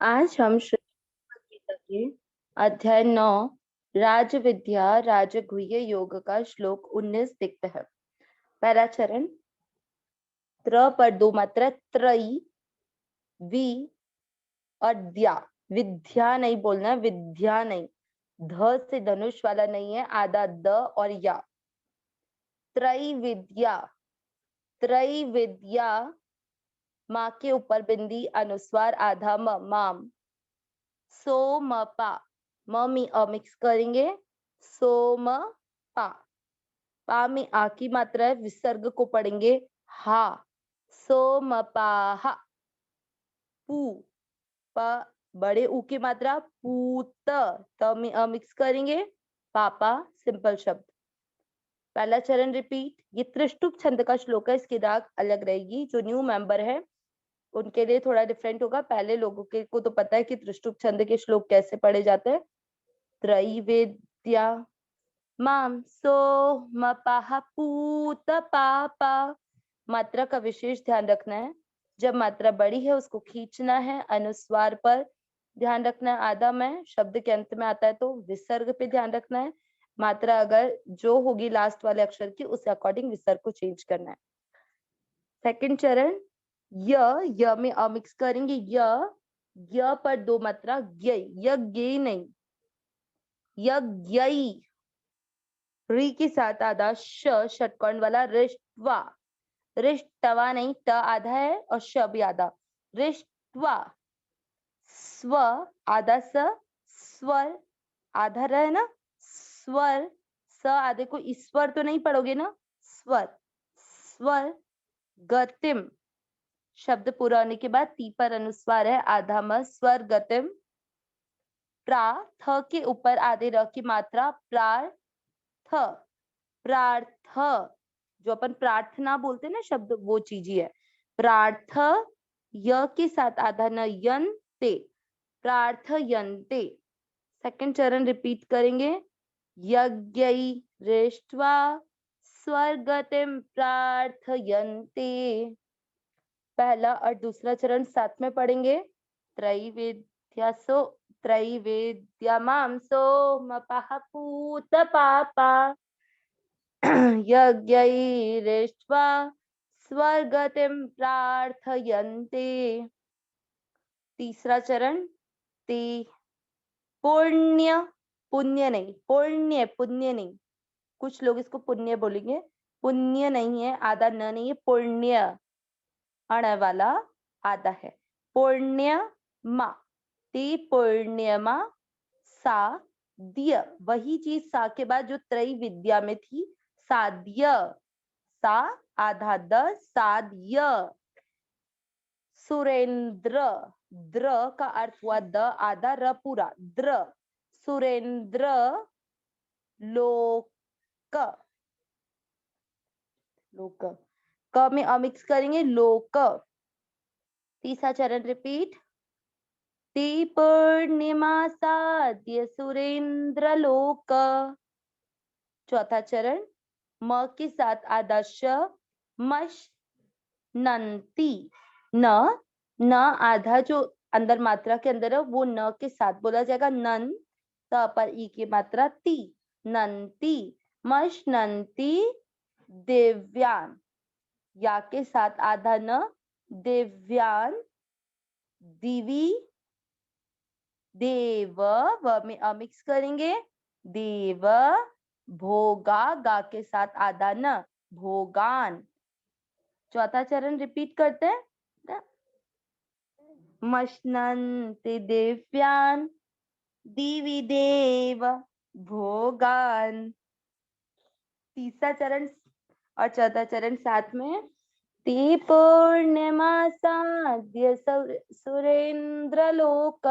आज हम श्रीमद् गीता के अध्याय 9 राजविद्या राजगुह्य योग का श्लोक 19 देखते हैं। पहला चरण। त्र पर दो मात्रा त्रयी वि और द्या। विद्या नहीं बोलना, विद्या नहीं, ध से धनुष वाला नहीं है, आधा द और या। त्रैविद्या, त्रैविद्या माँ के ऊपर बिंदी अनुस्वार आधा म, माम। सोमपा, मम्मी मिक्स करेंगे, सोम पा। पा में आ की मात्रा है, विसर्ग को पढ़ेंगे हा, सोमपाहा। पू, प बड़े ऊ की मात्रा पूत, त में मिक्स करेंगे पापा, सिंपल शब्द। पहला चरण रिपीट। ये त्रिष्टुप छंद का श्लोक है, इसकी राग अलग रहेगी। जो न्यू मेंबर है उनके लिए थोड़ा डिफरेंट होगा, पहले लोगों के को तो पता है कि त्रिष्टुप छंद के श्लोक कैसे पढ़े जाते हैं। त्रैवेद्या माम सोमपः पूत पापा। मात्रा का विशेष ध्यान रखना है, जब मात्रा बड़ी है उसको खींचना है, अनुस्वार पर ध्यान रखना है। आधा में शब्द के अंत में आता है तो विसर्ग पे ध्यान रखना है। मात्रा अगर जो होगी लास्ट वाले अक्षर की, उस अकॉर्डिंग विसर्ग को चेंज करना है। सेकंड चरण। य में मिक्स करेंगे, य पर दो मात्रा य नहीं, यज्ञई। री के साथ आधा षटकोण वाला रिष्टवा, रिष्टवा नहीं, ट आधा है और श भी आधा, रिष्टवा। स्व आधा स, स्वर आधा रहे ना, स्वर स आधे को ईश्वर तो नहीं पढ़ोगे ना, स्वर स्वर। गतिम शब्द पूरा होने के बाद ती पर अनुस्वार है, आधा म, स्वर गतिम। प्रा थ के ऊपर आधे र की मात्रा प्रार्थ, प्रार्थ जो अपन प्रार्थना बोलते हैं ना शब्द, वो चीज ही है। प्रार्थ य के साथ आधा न, यन्ते, प्रार्थयन्ते। सेकंड चरण रिपीट करेंगे। यज्ञै रेष्ट्वा स्वर्गतिम प्रार्थयन्ते। पहला और दूसरा चरण साथ में पढ़ेंगे। त्रैवेद्यासो त्रैवेद्यमां सोमपः पूत पापा यज्ञैरेष्ट्वा स्वर्गतिं प्रार्थयन्ते। तीसरा चरण। ते पुण्य, पुण्य नहीं, पुण्य नहीं, कुछ लोग इसको पुण्य बोलेंगे, पुण्य नहीं है, आधा न नहीं है, पुण्य अण वाला आधा है। पुण्य मा, ते पुण्यमा साध्य, वही चीज सा के बाद जो त्रैविद्या में थी, साध्य, सा आधा द, साध्य। सुरेंद्र, द्र का अर्थ हुआ द आधा र पूरा, द्र। सुरेंद्र लोक, लोक क में अमिक्स करेंगे, लोक। तीसरा चरण रिपीट। ते पूर्णिमा साध्य सुरेंद्र लोक। चौथा चरण। म के साथ आधा श, मश नंती, न आधा जो अंदर मात्रा के अंदर है वो न के साथ बोला जाएगा, नन। त पर ई की मात्रा ती, नंती, मश नंती दिव्यान। या के साथ आधा न, दिव्यान, दिवी देव, व में अमिक्स करेंगे, देव भोगा, गा के साथ आधा न, भोगान। चौथा चरण रिपीट करते हैं। मश्नन्ति दिव्यान दिवि देव भोगान। तीसरा चरण और चौथा चरण साथ में। ते पूर्णिमा साध्य सुरेंद्र लोक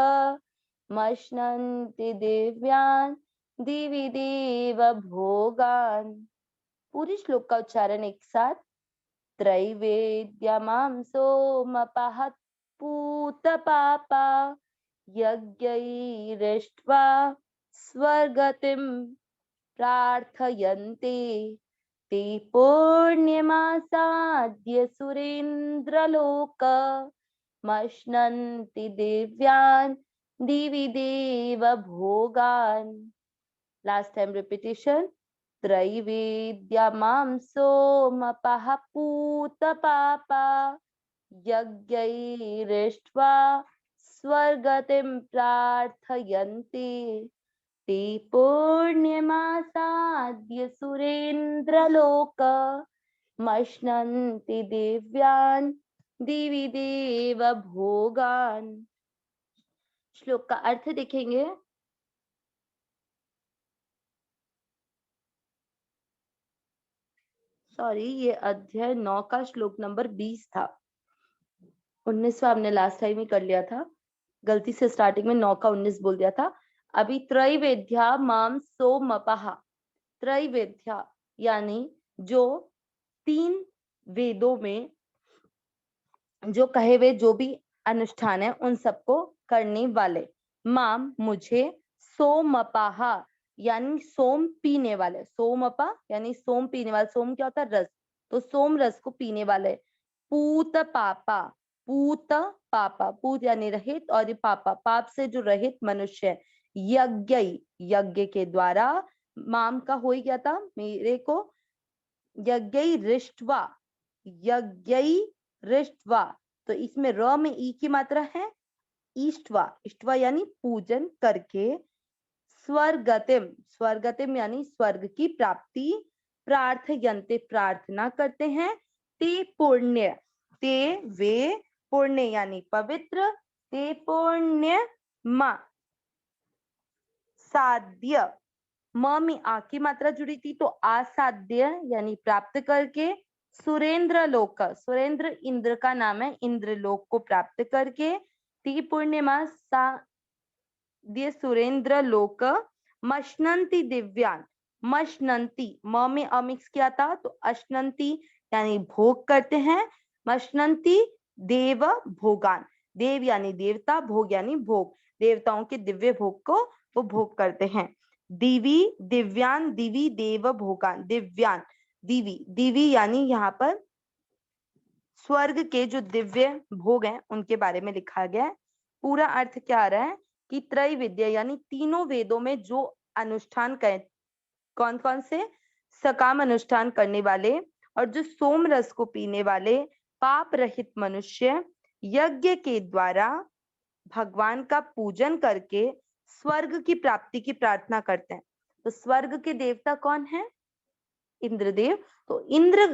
मश्नन्ति दिव्यान दिवि देव भोगान। पूरी श्लोक का उच्चारण एक साथ। त्रैवेद्यमां सोमपः पूत पापा यज्ञैरेष्ट्वा स्वर्गतिं प्रार्थयन्ते। ते पुण्यमासाद्य सुरेंद्रलोक मश्नन्ति दिव्यान् दिवि देव भोगान्. Last time repetition. त्रैवेद्य मां सोमपः पूतपापा यज्ञैरिष्ट्वा स्वर्गतिं प्रार्थयन्ति ते पुण्यमासाद्य सुरेन्द्रलोक मश्नन्ति दिव्यान् दिवि देव भोगान्. श्लोक का अर्थ देखेंगे. सॉरी, ये अध्याय 9 का श्लोक नंबर 20 था. 19वां हमने लास्ट टाइम ही कर लिया था. गलती से स्टार्टिंग में 9 का 19 बोल दिया था. अभी त्रैवेद्या माम सोमपः. त्रैवेद्या यानी जो 3 वेदों में जो कहे हुए जो भी अनुष्ठान है उन सबको करने वाले. माम मुझे, सोमपः यानी सोम पीने वाले. सोमपा यानी सोम पीने वाले. सोम क्या होता है? रस. तो सोम रस को पीने वाले. पूत पापा. पूत पापा, पूत यानी रहित और ये पापा पाप से जो रहित मनुष्य है. यज्ञ, यज्ञ के द्वारा. माम का हो ही गया था मेरे को. यज्ञ रिष्ट्वा, यज्ञ रिष्ट्वा. तो इसमें र में ई की मात्रा है. इष्ट्वा, इष्ट्वा यानी पूजन करके. स्वर्गतिम, स्वर्गतिम यानी स्वर्ग की प्राप्ति. प्रार्थयन्ते प्रार्थना करते हैं. ते पुण्य, ते वे, पुण्य यानी पवित्र. ते पुण्य मा साध्य, म में आ की मात्रा जुड़ी थी तो आसाध्य यानी प्राप्त करके. सुरेंद्र लोक, सुरेंद्र इंद्र का नाम है. इंद्र लोक को प्राप्त करके. ती पूर्णिमा साध्य सुरेंद्र लोक. मश्नन्ति दिव्यान, मश्नन्ति म में अमिक्स किया था तो अश्नन्ति यानी भोग करते हैं. मश्नन्ति देव भोगान. देव यानी देवता, भोग यानी भोग. देवताओं के दिव्य भोग को वो भोग करते हैं. दिवी दिव्यान दिवी देव भोगान. दिव्यान, दिवी, दिवी यानी यहाँ पर स्वर्ग के जो दिव्य भोग हैं उनके बारे में लिखा गया है. पूरा अर्थ क्या आ रहा है कि त्रैविद्या यानी तीनों वेदों में जो अनुष्ठान कौन कौन से सकाम अनुष्ठान करने वाले और जो सोम रस को पीने वाले पाप रहित मनुष्य यज्ञ के द्वारा भगवान का पूजन करके स्वर्ग की प्राप्ति की प्रार्थना करते हैं. तो स्वर्ग के देवता कौन है? इंद्रदेव. तो इंद्र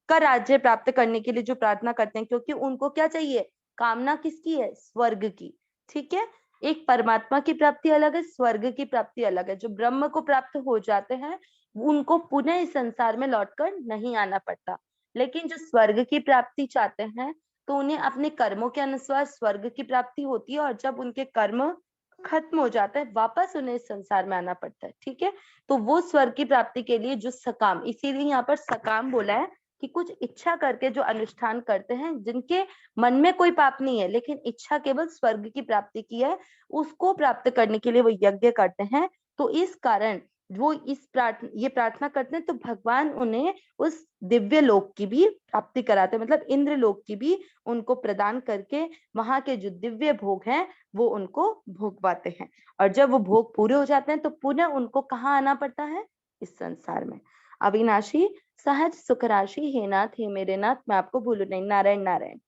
का राज्य प्राप्त करने के लिए जो प्रार्थना करते हैं, क्योंकि उनको क्या चाहिए? कामना किसकी है? स्वर्ग की. ठीक है. एक परमात्मा की प्राप्ति अलग है, स्वर्ग की प्राप्ति अलग है. जो ब्रह्म को प्राप्त हो जाते हैं उनको पुनः इस संसार में लौटकर नहीं आना पड़ता. लेकिन जो स्वर्ग की प्राप्ति चाहते हैं तो उन्हें अपने कर्मों के अनुसार स्वर्ग की प्राप्ति होती है और जब उनके कर्म खत्म हो जाता है वापस उन्हें इस संसार में आना पड़ता है. ठीक है. तो वो स्वर्ग की प्राप्ति के लिए जो सकाम, इसीलिए यहाँ पर सकाम बोला है कि कुछ इच्छा करके जो अनुष्ठान करते हैं जिनके मन में कोई पाप नहीं है लेकिन इच्छा केवल स्वर्ग की प्राप्ति की है, उसको प्राप्त करने के लिए वो यज्ञ करते हैं. तो इस कारण वो ये प्रार्थना करते हैं तो भगवान उन्हें उस दिव्य लोक की भी प्राप्ति कराते हैं. मतलब इंद्र लोक की भी उनको प्रदान करके वहां के जो दिव्य भोग हैं वो उनको भोगवाते हैं. और जब वो भोग पूरे हो जाते हैं तो पुनः उनको कहाँ आना पड़ता है? इस संसार में. अविनाशी सहज सुख राशि हे नाथ, हे मेरे नाथ, मैं आपको भूलू नहीं. नारायण नारायण.